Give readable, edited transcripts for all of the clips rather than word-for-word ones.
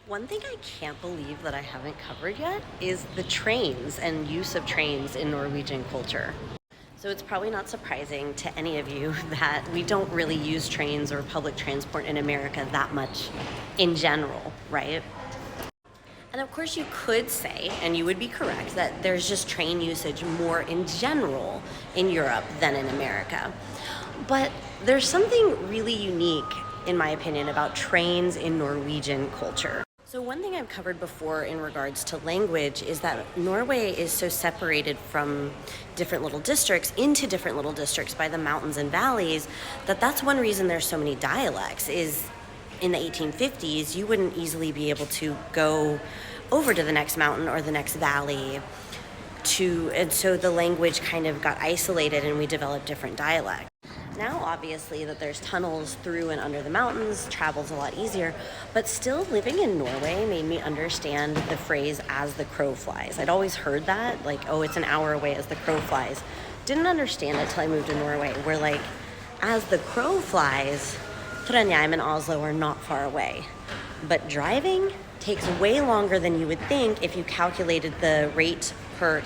One thing I can't believe that I haven't covered yet is the trains and use of trains in Norwegian culture. So it's probably not surprising to any of you that we don't really use trains or public transport in America that much in general, right? And of course, you could say, and you would be correct, that there's just train usage more in general in Europe than in America. But there's something really unique, in my opinion, about trains in Norwegian culture. So one thing I've covered before in regards to language is that Norway is so separated from different little districts into different little districts by the mountains and valleys that that's one reason there's so many dialects is in the 1850s you wouldn't easily be able to go over to the next mountain or the next valley and so the language kind of got isolated and we developed different dialects. Now, obviously, that there's tunnels through and under the mountains, travel's a lot easier, but still living in Norway made me understand the phrase as the crow flies. I'd always heard that, like, oh, it's an hour away as the crow flies. Didn't understand it till I moved to Norway, where, like, as the crow flies, Trondheim and Oslo are not far away. But driving takes way longer than you would think if you calculated the rate per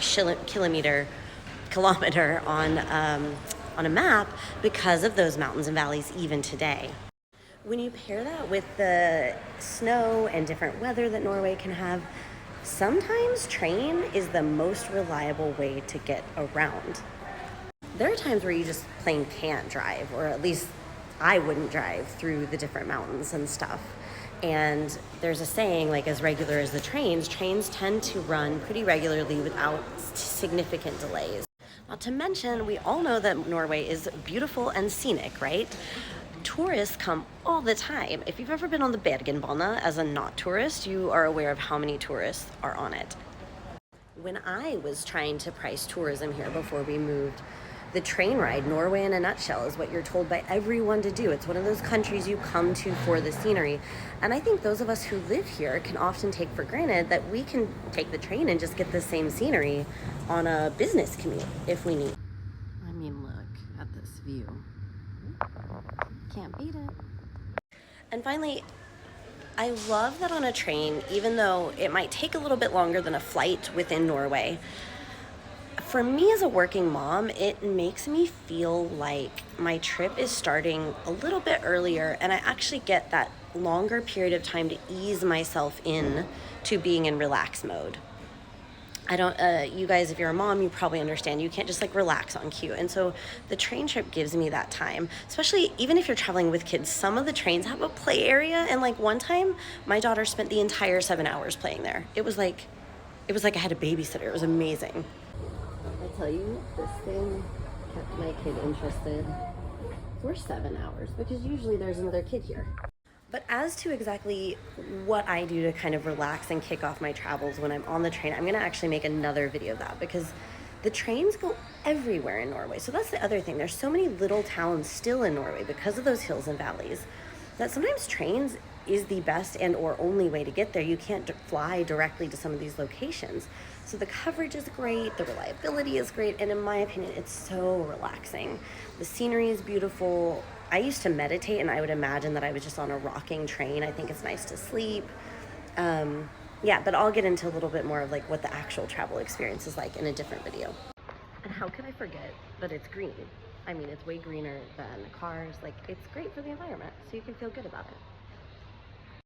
kilometer on a map because of those mountains and valleys even today. When you pair that with the snow and different weather that Norway can have, sometimes train is the most reliable way to get around. There are times where you just plain can't drive, or at least I wouldn't drive through the different mountains and stuff. And there's a saying, like, as regular as the trains tend to run pretty regularly without significant delays. Not to mention, we all know that Norway is beautiful and scenic, right? Tourists come all the time. If you've ever been on the Bergenbane as a not tourist, you are aware of how many tourists are on it. When I was trying to price tourism here before we moved, the train ride, Norway in a nutshell, is what you're told by everyone to do. It's one of those countries you come to for the scenery. And I think those of us who live here can often take for granted that we can take the train and just get the same scenery on a business commute if we need. I mean, look at this view. Can't beat it. And finally, I love that on a train, even though it might take a little bit longer than a flight within Norway, for me as a working mom, it makes me feel like my trip is starting a little bit earlier and I actually get that longer period of time to ease myself in to being in relax mode. You guys, if you're a mom, you probably understand you can't just like relax on cue. And so the train trip gives me that time, especially even if you're traveling with kids. Some of the trains have a play area. And like one time my daughter spent the entire 7 hours playing there. It was like I had a babysitter. It was amazing. I tell you, this thing kept my kid interested for 7 hours because usually there's another kid here. But as to exactly what I do to kind of relax and kick off my travels when I'm on the train, I'm going to actually make another video of that because the trains go everywhere in Norway. So that's the other thing. There's so many little towns still in Norway because of those hills and valleys that sometimes trains is the best and or only way to get there. You can't fly directly to some of these locations. So the coverage is great, the reliability is great, and in my opinion, it's so relaxing. The scenery is beautiful. I used to meditate and I would imagine that I was just on a rocking train. I think it's nice to sleep. Yeah, but I'll get into a little bit more of like what the actual travel experience is like in a different video. And how could I forget that it's green? I mean, it's way greener than cars. Like, it's great for the environment, so you can feel good about it.